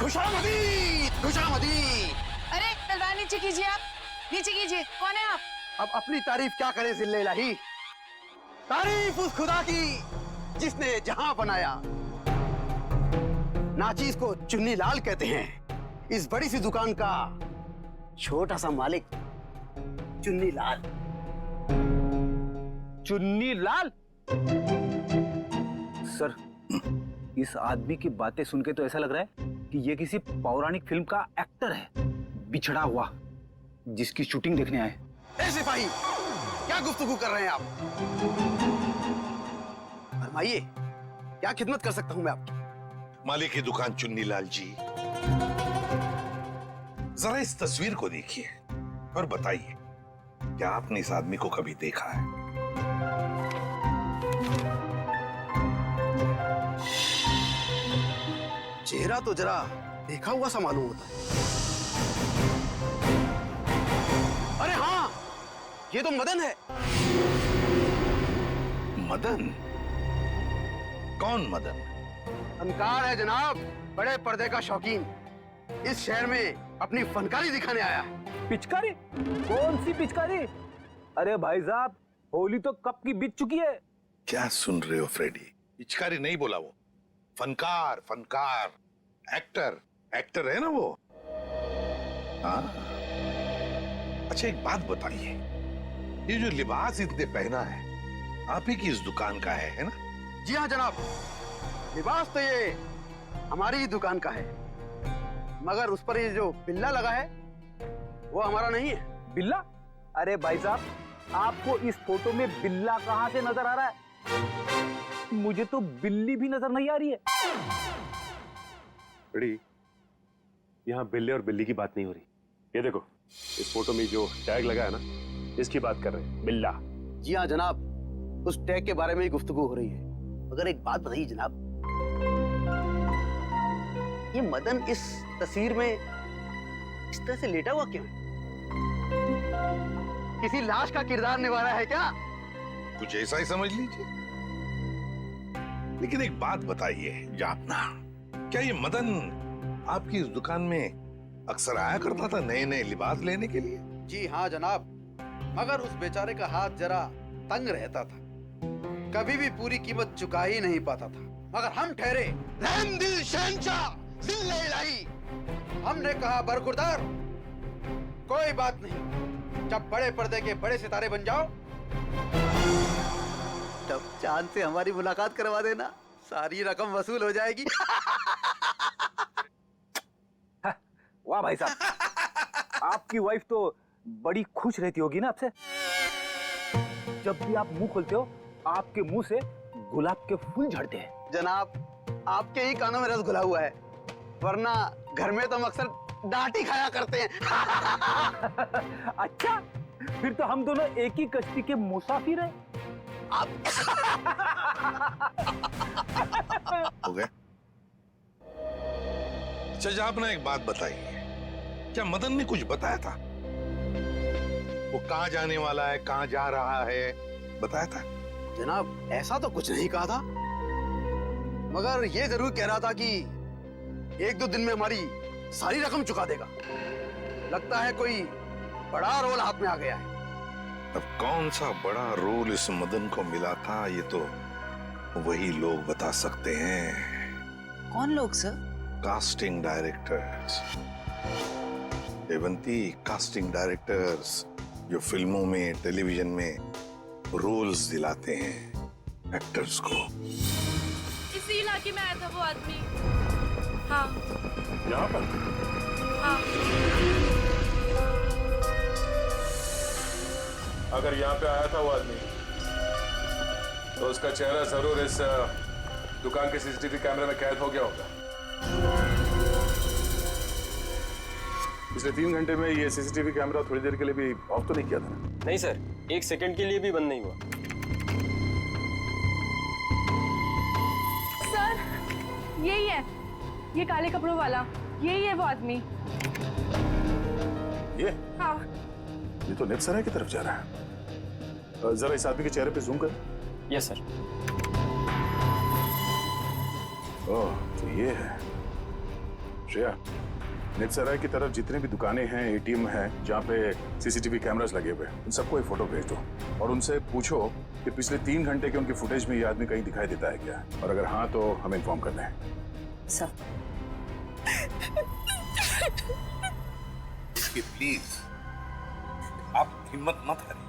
खुशामदीद, खुशामदीद। अरे तलवार नीचे कीजिए, आप नीचे कीजिए। कौन है आप? अब अपनी तारीफ क्या करे जिल्ले इलाही। तारीफ उस खुदा की जिसने जहां बनाया। नाचीज को चुन्नी लाल कहते हैं। इस बड़ी सी दुकान का छोटा सा मालिक चुन्नी लाल। चुन्नी लाल? सर, इस आदमी की बातें सुन के तो ऐसा लग रहा है कि ये किसी पौराणिक फिल्म का एक्टर है, बिछड़ा हुआ, जिसकी शूटिंग देखने आए। ए सिपाही, क्या गुफ्तगू कर रहे हैं आप? फरमाइए, क्या खिदमत कर सकता हूं मैं आपकी? मालिक की दुकान चुन्नी लाल जी, जरा इस तस्वीर को देखिए और बताइए, क्या आपने इस आदमी को कभी देखा है? चेहरा तो जरा देखा हुआ सा मालूम होता है। अरे हाँ, ये तो मदन है। मदन? कौन मदन? फनकार है जनाब, बड़े पर्दे का शौकीन। इस शहर में अपनी फनकारी दिखाने आया है। पिचकारी? कौन सी पिचकारी? अरे भाई साहब, होली तो कब की बीत चुकी है। क्या सुन रहे हो फ्रेडी? पिचकारी नहीं बोला वो, फनकार, फनकार, एक्टर, एक्टर है ना वो। हाँ, अच्छा एक बात बताइए, ये जो लिबास इतने पहना है, आप ही की इस दुकान का है ना? जी हाँ जनाब, लिबास तो ये हमारी ही दुकान का है, मगर उस पर ये जो बिल्ला लगा है वो हमारा नहीं है। बिल्ला? अरे भाई साहब, आपको इस फोटो में बिल्ला कहां से नजर आ रहा है? मुझे तो बिल्ली भी नजर नहीं आ रही है। बड़ी, यहाँ बिल्ले और बिल्ली की बात नहीं हो रही। ये देखो, इस फोटो में जो टैग लगा है ना, इसकी बात कर रहे हैं, बिल्ला। जी हाँ जनाब, उस टैग के बारे में ही गुफ्तगू हो रही है। मगर एक बात बताइए जनाब, ये मदन इस तस्वीर में इस तरह से लेटा हुआ क्यों है? किसी लाश का किरदार निभा रहा है क्या? कुछ ऐसा ही समझ लीजिए। लेकिन एक बात बताइए जापना, क्या ये मदन आपकी इस दुकान में अक्सर आया करता था नए नए लिबास लेने के लिए? जी हाँ जनाब, मगर उस बेचारे का हाथ जरा तंग रहता था, कभी भी पूरी कीमत चुका ही नहीं पाता था। मगर हम ठहरे रहम दिल शहंशाह जिल्ले इलाही। हमने कहा बरखुरदार, कोई बात नहीं, जब बड़े पर्दे के बड़े सितारे बन जाओ तब चांद से हमारी मुलाकात करवा देना, सारी रकम वसूल हो जाएगी। वाह भाई साहब, आपकी वाइफ तो बड़ी खुश रहती होगी ना आपसे। जब भी आप मुंह खोलते हो, आपके मुंह से गुलाब के फूल झड़ते हैं। जनाब, आपके ही कानों में रस घुला हुआ है, वरना घर में तो हम अक्सर डांट ही खाया करते हैं। अच्छा, फिर तो हम दोनों एक ही कश्ती के मुसाफिर हैं। हो गए? अच्छा आपने एक बात बताई, क्या मदन ने कुछ बताया था? वो कहाँ जाने वाला है, कहाँ जा रहा है, बताया था? जनाब, ऐसा तो कुछ नहीं कहा था, मगर ये जरूर कह रहा था कि एक दो दिन में हमारी सारी रकम चुका देगा। लगता है कोई बड़ा रोल हाथ में आ गया है। अब कौन सा बड़ा रोल इस मदन को मिला था, ये तो वही लोग बता सकते हैं। कौन लोग sir? Casting directors. Devanti, casting directors जो फिल्मों में, टेलीविजन में रोल्स दिलाते हैं एक्टर्स को। इसी इलाके में आया था वो आदमी। हाँ। यहाँ पर? हाँ। अगर यहाँ पे आया था वो आदमी, तो उसका चेहरा जरूर इस दुकान के सीसीटीवी कैमरे में कैद हो गया होगा। पिछले 3 घंटे में ये सीसीटीवी कैमरा थोड़ी देर के लिए भी ऑफ तो नहीं किया था? नहीं सर, 1 सेकंड के लिए भी बंद नहीं हुआ। सर, यही है, ये काले कपड़ों वाला, यही है वो आदमी। ये? हाँ। ये तो नेक्स्ट सराय की तरफ जा रहा है। जरा इस आदमी के चेहरे पे जूम कर। Yes sir. ओह, तो ये है। श्रेया, नितसराय की तरफ जितने भी दुकानें हैं, एटीएम हैं, जहाँ पे सीसीटीवी कैमरास लगे हुए हैं, उन सबको एक फोटो भेज दो और उनसे पूछो कि पिछले 3 घंटे के उनकी फुटेज में ये आदमी कहीं दिखाई देता है क्या, और अगर हाँ तो हमें इन्फॉर्म करना है। सर प्लीज आप हिम्मत मत हारिए,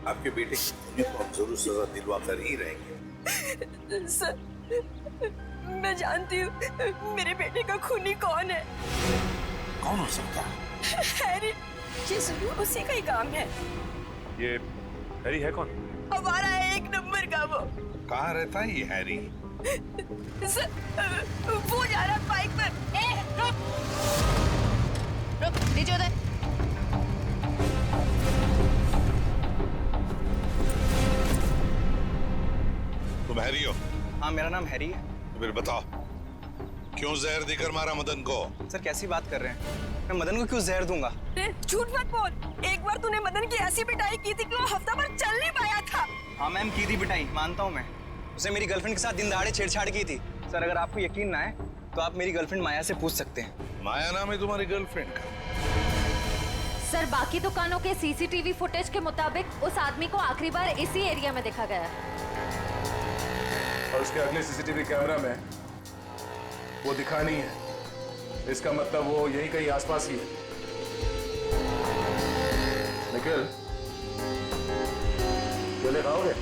आपके बेटे की खूनी को हम जरूर सजा दिलवा कर ही रहेंगे। सर मैं जानती हूँ मेरे बेटे का खूनी कौन है। कौन हो सकता है? हैरी, ये जरूर उसी का ही काम है। ये हैरी है कौन? हमारा 1 नंबर का वो। कहाँ रहता है ये हैरी? सर वो जा रहा बाइक पर। रुक रुक, नीचे उतर। तुम हैरी हो? हाँ मेरा नाम हैरी है। तो फिर बताओ क्यों जहर देकर मारा मदन को? सर कैसी बात कर रहे हैं, मैं मदन को क्यों जहर दूंगा? झूठ मत बोल, एक बार तूने मदन की ऐसी पिटाई की थी कि वो हफ्ता भर चल नहीं पाया था। हाँ मैम की थी पिटाई, मानता हूँ मैं। उसे मेरी गर्लफ्रेंड के साथ दिन दहाड़े छेड़छाड़ की थी। सर अगर आपको यकीन ना है तो आप मेरी गर्लफ्रेंड माया से पूछ सकते हैं। माया नाम है तुम्हारी गर्लफ्रेंड का? सर बाकी दुकानों के सीसीटीवी फुटेज के मुताबिक उस आदमी को आखिरी बार इसी एरिया में देखा गया। और उसके अगले सीसीटीवी कैमरा में वो दिखा नहीं है, इसका मतलब वो यहीं कहीं आसपास ही है। निखिल, केले खाओगे?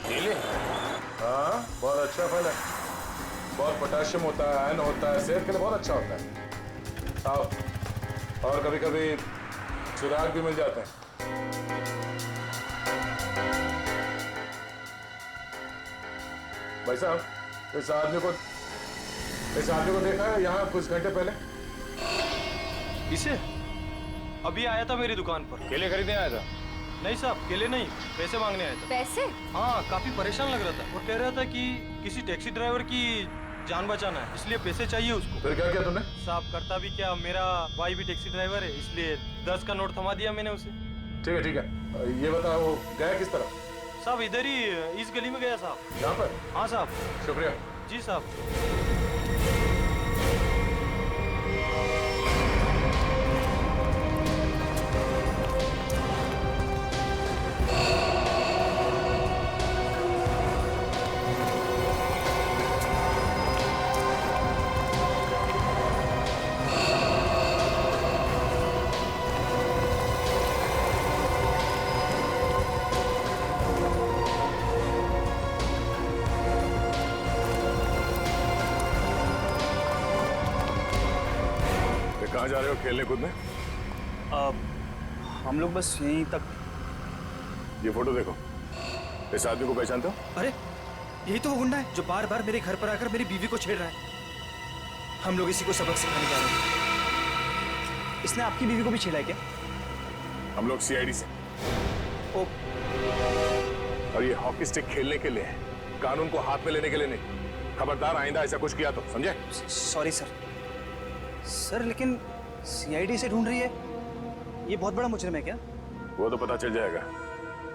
केले? हाँ, बहुत अच्छा फल है, बहुत पोटेशियम होता है, आयरन होता है, सेहत के लिए बहुत अच्छा होता है। खाओ, और कभी कभी चिराग भी मिल जाते हैं। भाई साहब, इस आदमी को देखा है यहाँ कुछ घंटे पहले? इसे अभी आया था मेरी दुकान पर। केले खरीदने आया था? नहीं साहब, केले नहीं, पैसे मांगने आया था। पैसे? हाँ, काफी परेशान लग रहा था। वो कह रहा था कि किसी टैक्सी ड्राइवर की जान बचाना है, इसलिए पैसे चाहिए उसको। फिर क्या किया तुमने? साहब करता भी क्या, मेरा भाई भी टैक्सी ड्राइवर है, इसलिए 10 का नोट थमा दिया मैंने उसे। ठीक है, ये बताओ वो गया किस तरफ? साहब इधर ही इस गली में गया साहब। यहाँ पर? हाँ साहब। शुक्रिया। जी साहब। कहाँ जा रहे हो खेलने कूदने? हम लोग बस यहीं तक। ये फोटो देखो, इस आदमी को पहचानते हो? अरे यही तो वो गुंडा है जो बार बार मेरे घर पर आकर मेरी बीवी को छेड़ रहा है। हम लोग इसी को सबक सिखाने जा रहे हैं। इसने आपकी बीवी को भी छेड़ा है क्या? हम लोग सीआईडी से। ओ, और ये हॉकी स्टिक खेलने के लिए है, कानून को हाथ में लेने के लिए नहीं। खबरदार आइंदा ऐसा कुछ किया तो, समझे? Sorry sir. सर लेकिन सीआईडी से ढूंढ रही है, ये बहुत बड़ा मुजरिम है क्या? वो तो पता चल जाएगा।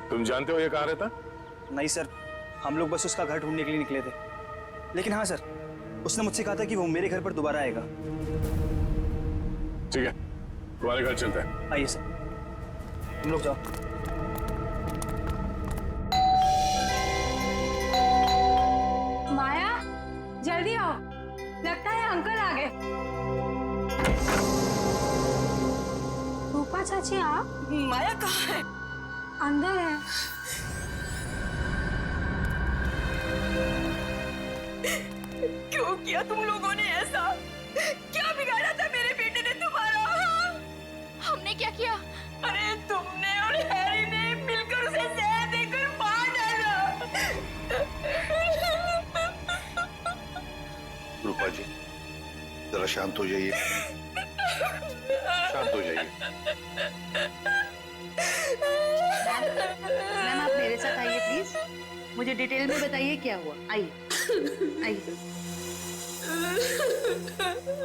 तुम जानते हो ये कहाँ रहता? नहीं सर, हम लोग बस उसका घर ढूंढने के लिए निकले थे। लेकिन हाँ सर, उसने मुझसे कहा था कि वो मेरे घर पर दोबारा आएगा। ठीक है, तुम्हारे घर चलते हैं। आइए सर, तुम लोग जाओ। माया जल्दी आओ, लगता है अंकल आ गए। रूपा चाची आप? माया कहाँ है? अंदर है। क्यों किया तुम लोगों ने ऐसा? क्या बिगाड़ा था मेरे बेटे ने तुम्हारा? हमने क्या किया? अरे तुमने और हैरी ने मिलकर उसे जहर देकर मार डाला। रूपा जी जरा शांत हो जाइए, शांत हो जाइए। मैम आप मेरे साथ आइए प्लीज, मुझे डिटेल में बताइए क्या हुआ। आइए आइए।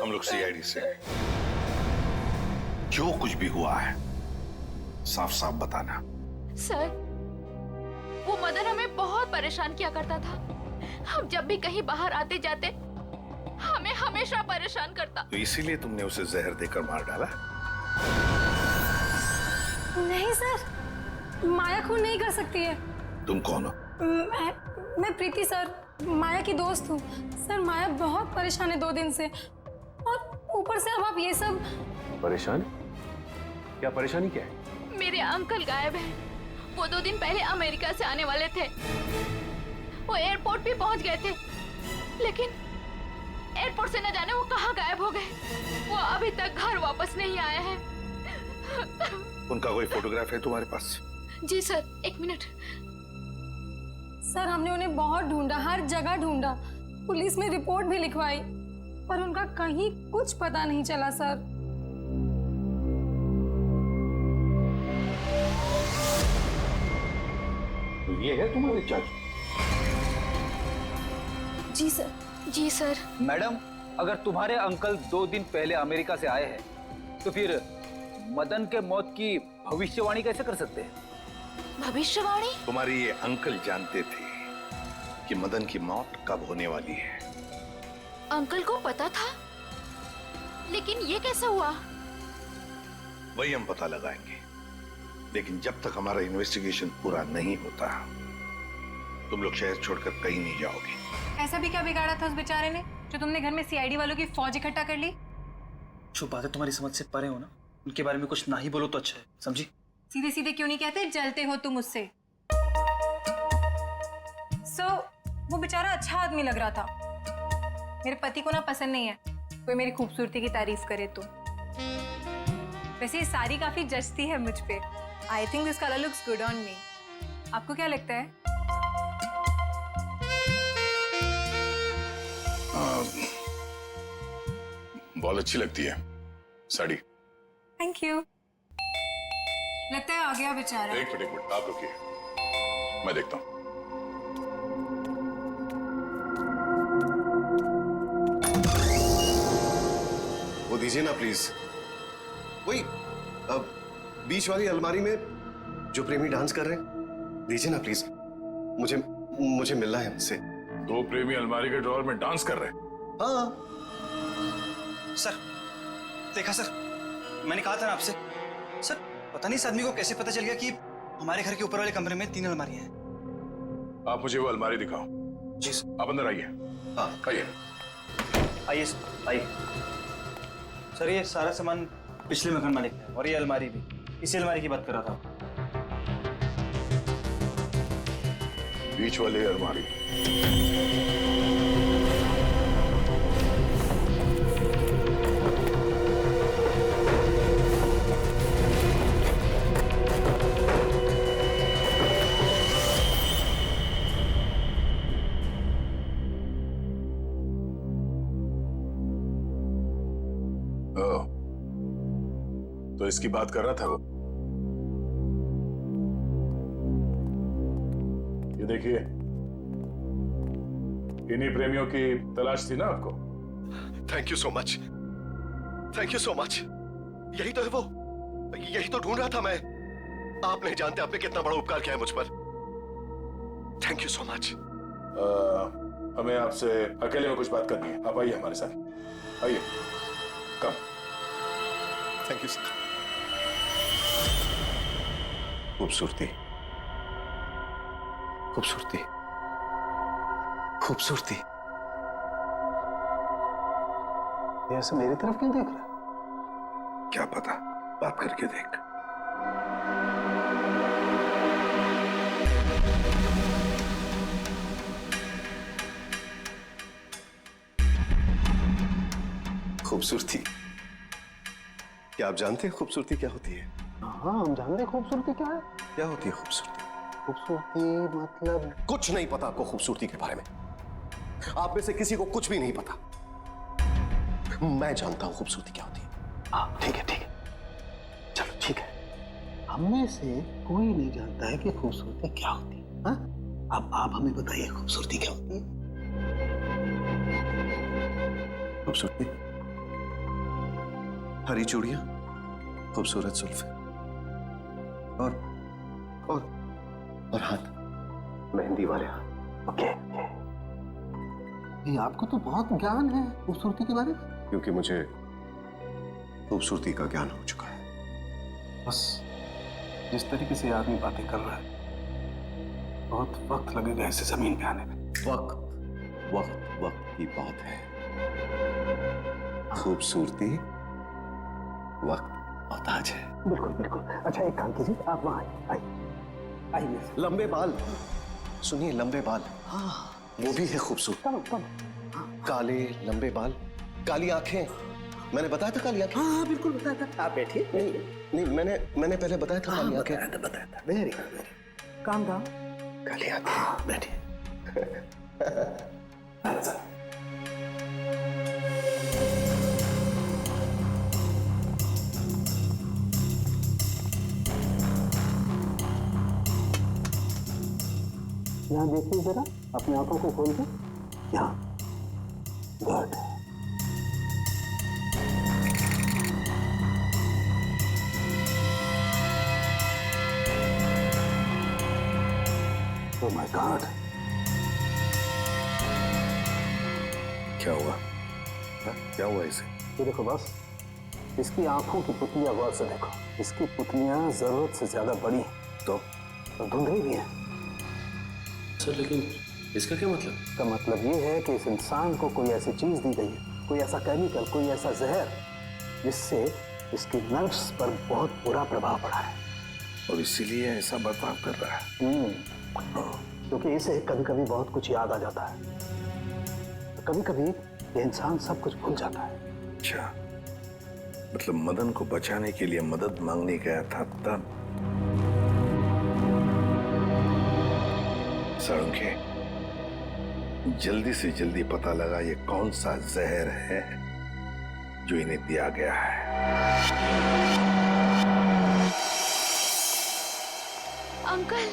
हम लोग सीआईडी से, जो कुछ भी हुआ है साफ साफ बताना। सर वो मदन हमें बहुत परेशान किया करता था। हम जब भी कहीं बाहर आते जाते हमें हमेशा परेशान करता। तो इसीलिए तुमने उसे जहर देकर मार डाला? नहीं सर, माया खून नहीं कर सकती है। तुम कौन हो? मैं प्रीति सर, माया की दोस्त हूँ। सर माया बहुत परेशान है 2 दिन से, और ऊपर से अब आप ये सब। परेशान? क्या परेशानी क्या है? मेरे अंकल गायब हैं। वो 2 दिन पहले अमेरिका से आने वाले थे। वो एयरपोर्ट भी पहुंच गए थे, लेकिन एयरपोर्ट से न जाने वो कहाँ गायब हो गए। वो अभी तक घर वापस नहीं आए हैं। उनका कोई फोटोग्राफ है तुम्हारे पास? जी सर, 1 मिनट। सर हमने उन्हें बहुत ढूंढा, हर जगह ढूंढा, पुलिस में रिपोर्ट भी लिखवाई, पर उनका कहीं कुछ पता नहीं चला सर। तो ये है तुम्हारे चाचू? जी सर। जी सर। मैडम, अगर तुम्हारे अंकल 2 दिन पहले अमेरिका से आए हैं, तो फिर मदन के मौत की भविष्यवाणी कैसे कर सकते हैं? भविष्यवाणी? तुम्हारे ये अंकल जानते थे कि मदन की मौत कब होने वाली है। अंकल को पता था, लेकिन ये कैसे हुआ? वही हम पता लगाएंगे, लेकिन जब तक हमारा इन्वेस्टिगेशन पूरा नहीं होता, तुम लोग शहर छोड़कर कहीं नहीं जाओगे। ऐसा भी क्या बिगाड़ा था उस बेचारे ने, जो तुमने घर में सीआईडी वालों की फौज इकट्ठा कर ली? जो बातें तुम्हारी समझ से परे हो ना, उनके बारे में कुछ ना ही बोलो तो अच्छा है, समझी? सीधे सीधे क्यों नहीं कहते जलते हो तुम उससे? वो बेचारा अच्छा आदमी लग रहा था। मेरे पति को ना पसंद नहीं है कोई मेरी खूबसूरती की तारीफ करे तो। वैसे ये साड़ी काफी जचती है मुझ पे। I think this colour looks good on me. आपको क्या लगता है? बहुत अच्छी लगती है साड़ी। Thank you. लगता है आ गया बेचारा। एक मिनट आप रुकिए, मैं देखता हूं। वो दीजिए ना प्लीज, वही बीच वाली अलमारी में जो प्रेमी डांस कर रहे हैं, दीजिए ना प्लीज। मुझे मिलना है उनसे। 2 प्रेमी अलमारी के ड्रॉअर में डांस कर रहे हैं? हाँ सर, देखा सर, मैंने कहा था ना आपसे। सर पता नहीं इस आदमी को कैसे पता चल गया कि हमारे घर के ऊपर वाले कमरे में 3 अलमारियां हैं। आप मुझे वो अलमारी दिखाओ। जी सर। आप अंदर आइए। हाँ आइए। आइए सर, आइए। सर ये सारा सामान पिछले मकान मालिक है, और ये अलमारी भी इसी अलमारी की बात कर रहा था। बीच वाली अलमारी। तो इसकी बात कर रहा था वो। ये देखिए, इन्हीं प्रेमियों की तलाश थी ना आपको? Thank you so much, thank you so much. यही तो है वो, यही तो ढूंढ रहा था मैं। आप नहीं जानते आपने कितना बड़ा उपकार किया है मुझ पर। Thank you so much. हमें आपसे अकेले में कुछ बात करनी है। आप आइए हमारे साथ, आइए। कम। Thank you sir. खूबसूरती, खूबसूरती, खूबसूरती। ये ऐसे मेरी तरफ क्यों देख रहा है? क्या पता, बात करके देख। खूबसूरती, क्या आप जानते हैं खूबसूरती क्या होती है? हाँ हम जानते हैं खूबसूरती क्या है। क्या होती है खूबसूरती? खूबसूरती मतलब कुछ नहीं पता आपको खूबसूरती के बारे में। आप में से किसी को कुछ भी नहीं पता। मैं जानता हूं खूबसूरती क्या होती है। हाँ ठीक है, ठीक है, चलो ठीक है। हम में से कोई नहीं जानता है कि खूबसूरती क्या होती है। हाँ? अब आप हमें बताइए खूबसूरती क्या होती है? खूबसूरती हरी चूड़ियां, खूबसूरत जुल्फे और हाथ, मेहंदी वाले हाथ। ओके, ये आपको तो बहुत ज्ञान है खूबसूरती के बारे में। क्योंकि मुझे खूबसूरती का ज्ञान हो चुका है। बस जिस तरीके से आदमी बातें कर रहा है, बहुत वक्त लगेगा इसे जमीन पे आने में। वक्त वक्त वक्त की बात है। खूबसूरती वक्त मोहताज है। बिल्कुल बिल्कुल। अच्छा एक काम कीजिए, आप वहां आइए। लंबे बाल, सुनिए, लंबे बाल, हाँ वो भी है खूबसूरत। काले लंबे बाल, काली आंखें, मैंने बताया था काली आंखें। हाँ बिल्कुल बताया था। आप बैठिए। नहीं मैंने पहले बताया था काली आंखें। बताया था। Very good, very calm down. काली आंखें। हाँ बैठिए। यहाँ देखिए जरा, अपनी आंखों को खोल के। यहाँ गुड। ओह माय गॉड, क्या हुआ? हाँ? क्या हुआ इसे? ये देखो बस, इसकी आंखों की पुतलियां गौर से देखो। इसकी पुतलियां जरूरत से ज्यादा बड़ी हैं तो धुंधली भी हैं। सर लेकिन इसका क्या मतलब? इसका मतलब ये है कि इस इंसान को कोई ऐसी चीज दी गई है, कोई ऐसा केमिकल, कोई ऐसा जहर, जिससे इसकी नर्व्स पर बहुत बुरा प्रभाव पड़ा है और इसीलिए ऐसा बर्ताव कर रहा है। क्योंकि इसे कभी कभी बहुत कुछ याद आ जाता है, कभी कभी ये इंसान सब कुछ भूल जाता है। अच्छा, मतलब मदन को बचाने के लिए मदद मांगने गया था तब। साळुंखे, जल्दी से जल्दी पता लगा ये कौन सा जहर है जो इन्हें दिया गया है। अंकल,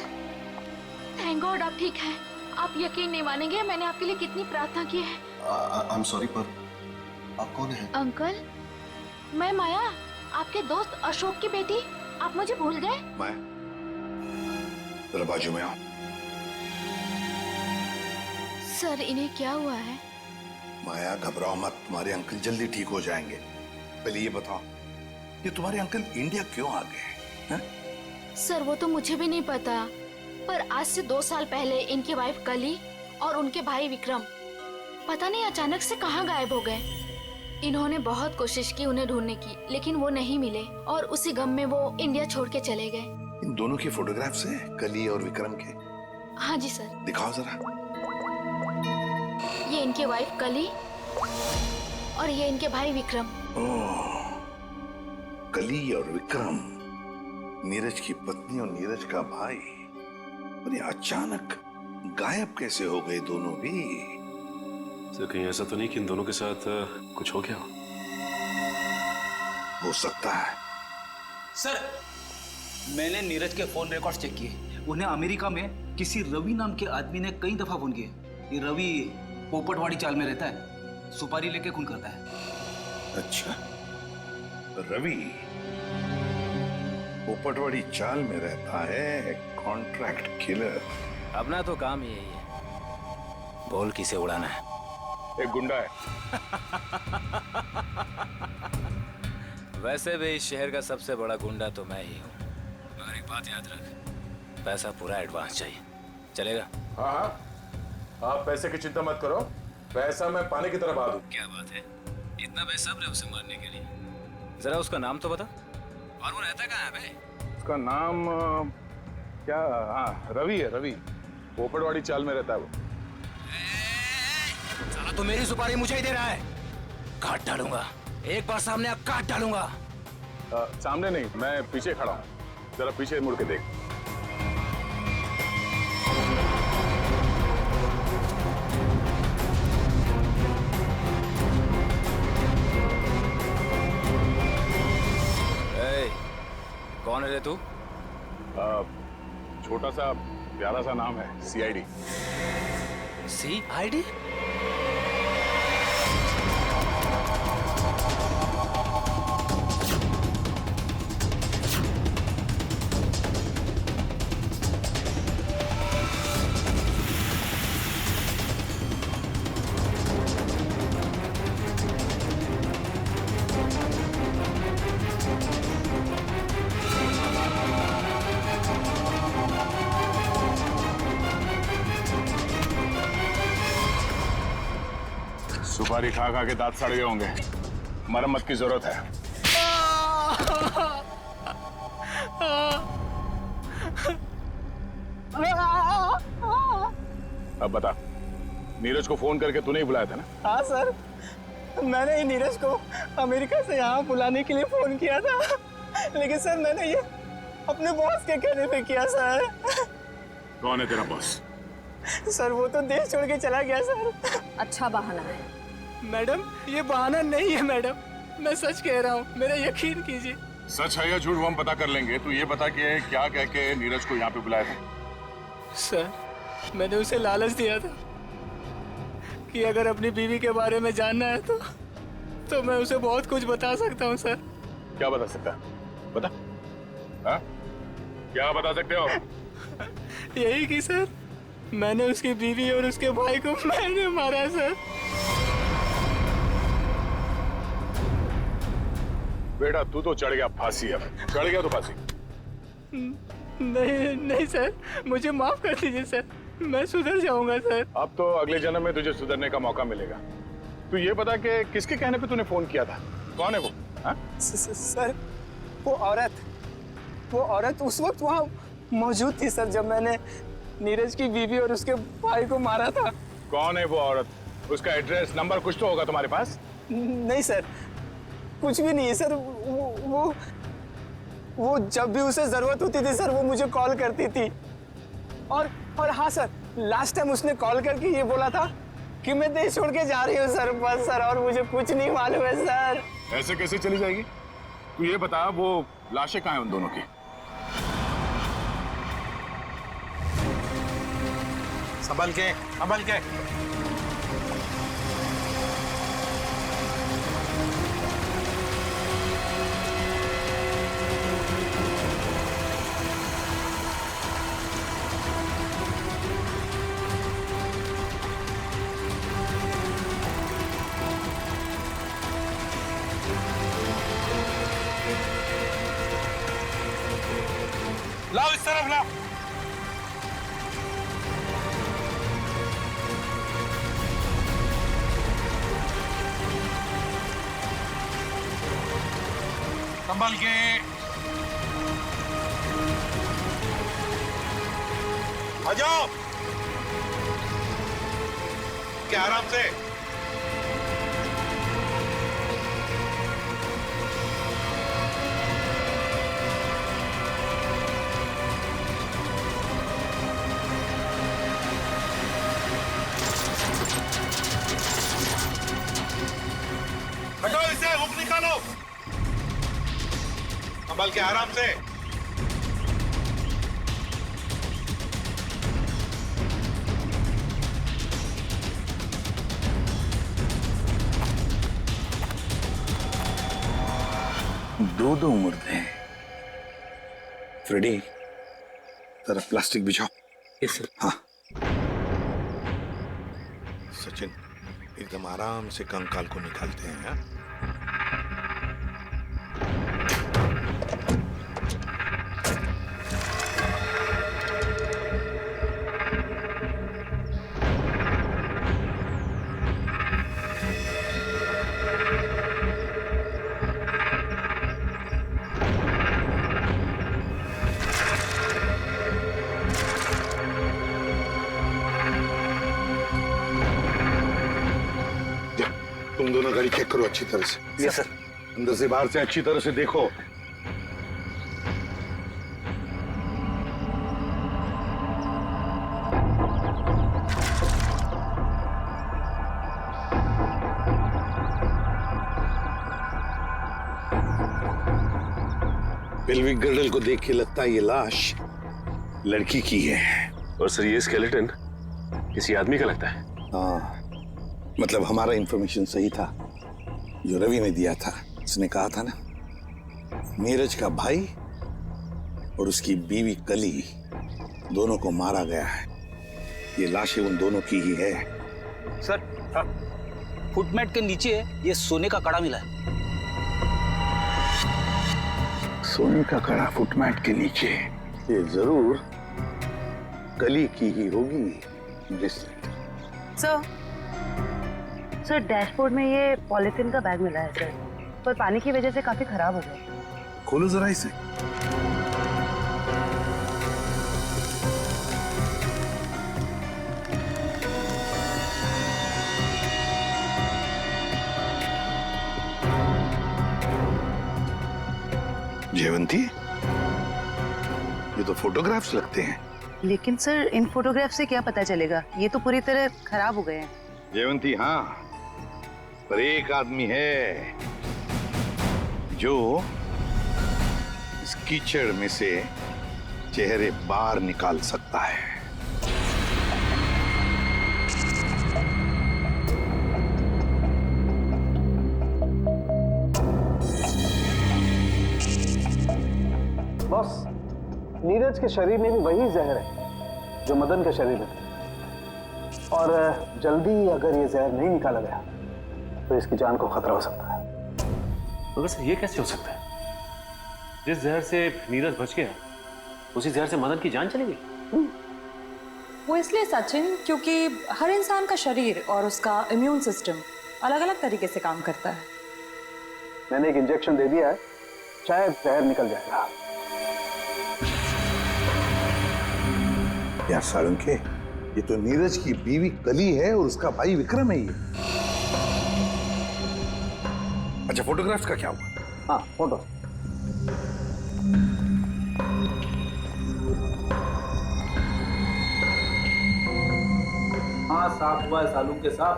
थैंक गॉड आप ठीक हैं। आप यकीन नहीं मानेंगे मैंने आपके लिए कितनी प्रार्थना की है। आई एम सॉरी, पर आप कौन हैं? अंकल, मैं माया, आपके दोस्त अशोक की बेटी। आप मुझे भूल गए? मैं जरा बाजू में आओ। सर इन्हें क्या हुआ है? माया घबराओ मत, तुम्हारे अंकल जल्दी ठीक हो जाएंगे। पहले ये बताओ कि तुम्हारे अंकल इंडिया क्यों आ गए हैं? सर वो तो मुझे भी नहीं पता, पर आज से 2 साल पहले इनकी वाइफ कली और उनके भाई विक्रम पता नहीं अचानक से कहाँ गायब हो गए। इन्होंने बहुत कोशिश की उन्हें ढूंढने की, लेकिन वो नहीं मिले और उसी गम में वो इंडिया छोड़ के चले गए। इन दोनों की फोटोग्राफ्स हैं, कली और विक्रम के? हाँ जी सर। दिखाओ जरा। ये इनकी वाइफ कली और ये इनके भाई विक्रम। ओह, कली और विक्रम, नीरज की पत्नी और नीरज का भाई। और ये अचानक गायब कैसे हो गए दोनों भी? सर कहीं ऐसा तो नहीं कि इन दोनों के साथ कुछ हो गया हो सकता है। सर मैंने नीरज के फोन रिकॉर्ड चेक किए। उन्हें अमेरिका में किसी रवि नाम के आदमी ने कई दफा फोन किए। ये रवि पोपटवाड़ी चाल में रहता है, सुपारी लेके खून करता है। अच्छा, रवि पोपटवाड़ी चाल में रहता है, कॉन्ट्रैक्ट किलर। अपना तो काम ही यही है, बोल किसे उड़ाना है। एक गुंडा है। वैसे भी इस शहर का सबसे बड़ा गुंडा तो मैं ही हूँ। मगर एक बात याद रख, पैसा पूरा एडवांस चाहिए। चलेगा? हाँ हाँ, आप पैसे की चिंता मत करो, पैसा मैं पानी की तरह बहा दूं। क्या बात है, इतना बेसब्र है उसे मारने के लिए। जरा उसका नाम तो बता, और वो रहता कहाँ है बे? उसका नाम क्या? हाँ रवि है, रवि। पोपटवाड़ी चाल में रहता है वो। साला तो मेरी सुपारी मुझे ही दे रहा है। काट डालूंगा, एक बार सामने आ काट डालूंगा। सामने नहीं, मैं पीछे खड़ा हूँ, जरा पीछे मुड़ के देख। कौन है रे तू? छोटा सा प्यारा सा नाम है, CID। CID? सुपारी खा खा के दांत सड़ गए होंगे, मरम्मत की जरूरत है। अब बता, नीरज को फोन करके तूने ही बुलाया था ना? हाँ सर, मैंने ही नीरज को अमेरिका से यहाँ बुलाने के लिए फोन किया था, लेकिन सर मैंने ये अपने बॉस के कहने पे किया सर। कौन है तेरा बॉस? सर वो तो देश छोड़ के चला गया सर। अच्छा बहाना है। मैडम ये बहाना नहीं है मैडम, मैं सच कह रहा हूँ, मेरा यकीन कीजिए। सच है या झूठ वो हम पता कर लेंगे। तू ये बता कि क्या कह के नीरज को यहाँ पे बुलाया था? सर मैंने उसे लालच दिया था कि अगर अपनी बीवी के बारे में जानना है तो मैं उसे बहुत कुछ बता सकता हूँ सर। क्या बता सकता है? बता। हाँ? क्या बता सकते हो? यही कि सर मैंने उसकी बीवी और उसके भाई को मैंने मारा सर। बेटा तू तो चढ़ गया फांसी, अब चढ़ गया तो फांसी। नहीं सर, मुझे माफ कर दीजिए सर, मैं सुधर जाऊंगा सर। अब तो अगले जन्म में तुझे सुधरने का मौका मिलेगा। तू ये बता कि किसके कहने पे तूने फोन किया था? कौन है वो? हाँ? सर वो औरत उस वक्त वहाँ मौजूद थी सर जब मैंने नीरज की बीवी और उसके भाई को मारा था। कौन है वो औरत? उसका एड्रेस नंबर कुछ तो होगा तुम्हारे पास? नहीं सर, कुछ भी नहीं है सर। वो जब भी उसे जरूरत होती थी सर वो मुझे कॉल करती थी। और हाँ सर, लास्ट टाइम उसने कॉल करके ये बोला था कि मैं देश छोड़ के जा रही हूँ सर, बस सर, और मुझे कुछ नहीं मालूम है सर। ऐसे कैसे चली जाएगी? तू ये बता वो लाशें कहाँ हैं उन दोनों की? संभल के, संभल के। लाओ इस तरफ लाओ। संभल के। आ जाओ। क्या आराम से। हटो इसे, हुक निकालो। संभल के, आराम से। दो मुर्दे। फ्रेडी जरा प्लास्टिक बिछाओ। Yes sir. हाँ सचिन, एकदम आराम से कंकाल को निकालते हैं। हाँ? तुम दोनों गाड़ी चेक करो अच्छी तरह से। Yes sir. अंदर से बाहर से अच्छी तरह से देखो। पेल्विक गर्डल को देख के लगता है ये लाश लड़की की है। और सर ये स्केलेटन किसी आदमी का लगता है। हाँ, मतलब हमारा इंफॉर्मेशन सही था जो रवि ने दिया था। उसने कहा था ना, नीरज का भाई और उसकी बीवी कली दोनों को मारा गया है। ये लाशें उन दोनों की ही है। सर फुटमेट के नीचे ये सोने का कड़ा मिला है। सोने का कड़ा फुटमेट के नीचे? ये जरूर कली की ही होगी। सर सर डैशबोर्ड में ये पॉलिथीन का बैग मिला है सर, पर पानी की वजह से काफी खराब हो गया। खोलो जरा इसे। जयवंती, ये तो फोटोग्राफ्स लगते हैं। लेकिन सर इन फोटोग्राफ से क्या पता चलेगा, ये तो पूरी तरह खराब हो गए हैं। जयवंती हाँ, पर एक आदमी है जो इस कीचड़ में से चेहरे बाहर निकाल सकता है। बॉस, नीरज के शरीर में भी वही जहर है जो मदन के शरीर में था, और जल्दी अगर ये जहर नहीं निकाला गया तो इसकी जान को खतरा हो सकता है। मगर सर ये कैसे हो सकता है? जिस जहर से नीरज बच गया उसी जहर से मदन की जान चली गई। वो इसलिए सचिन क्योंकि हर इंसान का शरीर और उसका इम्यून सिस्टम अलग अलग तरीके से काम करता है। मैंने एक इंजेक्शन दे दिया है, शायद जहर निकल जाएगा। यार सारंगे, ये तो नीरज की बीवी कली है और उसका भाई विक्रम है ये। अच्छा, फोटोग्राफ्स का क्या हुआ? हाँ, फोटो। हाँ, साफ हुआ है सालू के साथ।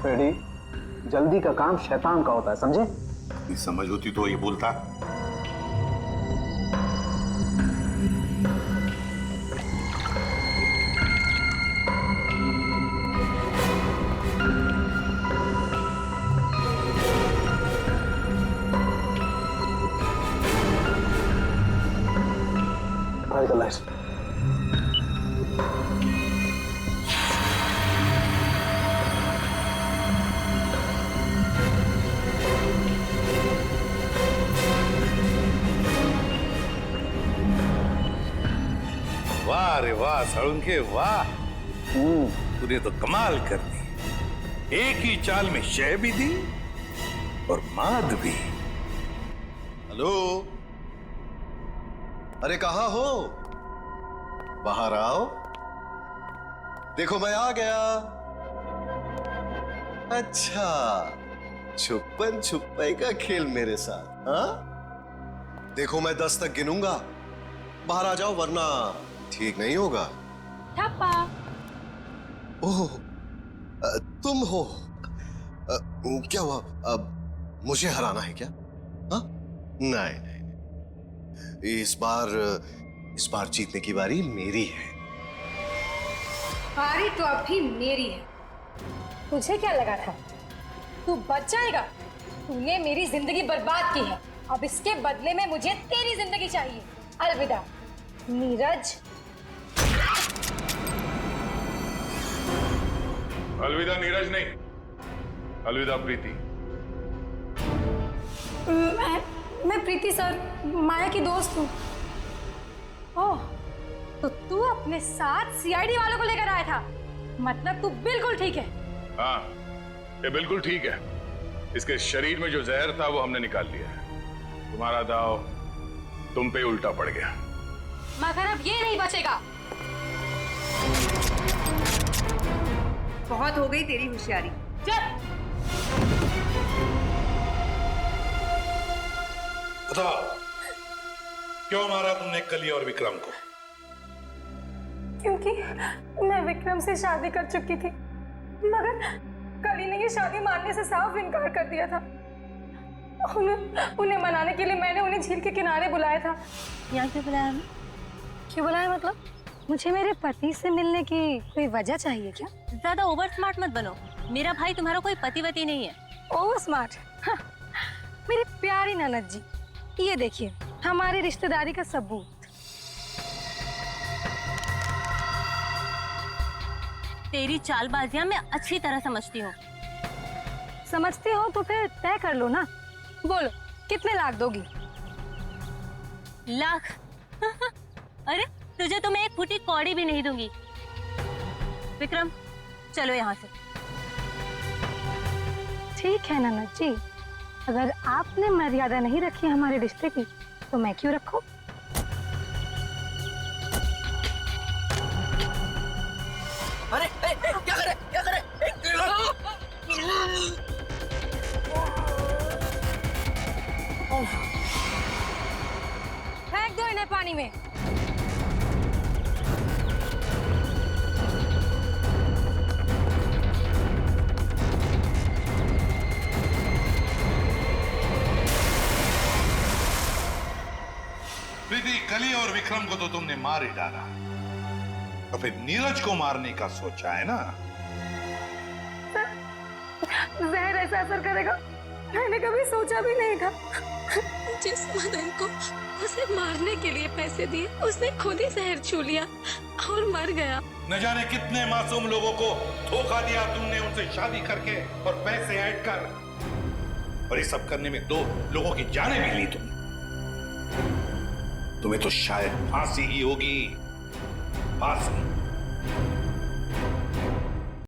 फ्रेडी, जल्दी का काम शैतान का होता है, समझे? ये समझ होती तो ये बोलता। वाह रे वाह साळुंखे वाह, तूने तो कमाल कर दी। एक ही चाल में शय भी दी और माद भी। हेलो, अरे कहाँ हो? बाहर आओ, देखो मैं आ गया। अच्छा, छुपन छुपाई का खेल मेरे साथ, हाँ? देखो मैं 10 तक गिनूंगा, बाहर आ जाओ वरना ठीक नहीं होगा। ठप्पा। ओह, तुम हो? क्या हुआ? अब मुझे हराना है क्या? हाँ? नहीं नहीं, इस बार जीतने की बारी मेरी है। बारी तो अब भी मेरी है। तुझे क्या लगा था तू बच जाएगा? तूने मेरी जिंदगी बर्बाद की है, अब इसके बदले में मुझे तेरी जिंदगी चाहिए। अलविदा नीरज। अलविदा नीरज नहीं, अलविदा प्रीति। मैं प्रीति सर, माया की दोस्त हूँ। ओह, तो तू अपने साथ सीआईडी वालों को लेकर आया था? मतलब तू बिल्कुल ठीक है? हाँ, ये बिल्कुल ठीक है। इसके शरीर में जो जहर था वो हमने निकाल लिया है। तुम्हारा दाव तुम पे उल्टा पड़ गया। मगर अब ये नहीं बचेगा। बहुत हो गई तेरी होशियारी। चल। बताओ, क्यों मारा तुमने कली और विक्रम को? क्योंकि मैं विक्रम से शादी कर चुकी थी, मगर कली ने ये शादी मानने से साफ इनकार कर दिया था। उन्हें मनाने के लिए मैंने उन्हें झील के किनारे बुलाया था। यहाँ क्यों बुलाया हमें? क्यों बुलाया मतलब? मुझे मेरे पति से मिलने की कोई वजह चाहिए क्या? ज्यादा ओवर स्मार्ट मत बनो। मेरा भाई तुम्हारा कोई पतिवती नहीं है। Over smart? हाँ, मेरी प्यारी ननद जी, ये देखिए हमारी रिश्तेदारी का सबूत। तेरी चालबाजियां मैं अच्छी तरह समझती हूँ। समझती हो तो फिर तय कर लो ना। बोलो कितने लाख दोगी? लाख? अरे तुझे तो मैं एक फूटी कौड़ी भी नहीं दूंगी। विक्रम चलो यहाँ से। ठीक है ननद जी, अगर आपने मर्यादा नहीं रखी हमारे रिश्ते की तो मैं क्यों रखूं? अरे क्या करे क्या करे? फेंक दो इन्हें पानी में। प्रीति, कली और विक्रम को तो तुमने मार ही डाला, तो फिर नीरज को मारने का सोचा है ना? जहर ऐसा असर करेगा मैंने कभी सोचा भी नहीं था। जिस मदन को उसे मारने के लिए पैसे दिए उसने खुद ही जहर छू लिया और मर गया। न जाने कितने मासूम लोगों को धोखा दिया तुमने, उनसे शादी करके और पैसे ऐड कर, और ये सब करने में 2 लोगों की जानें भी ली तुमने। तुम्हें तो शायद फांसी ही होगी, फांसी।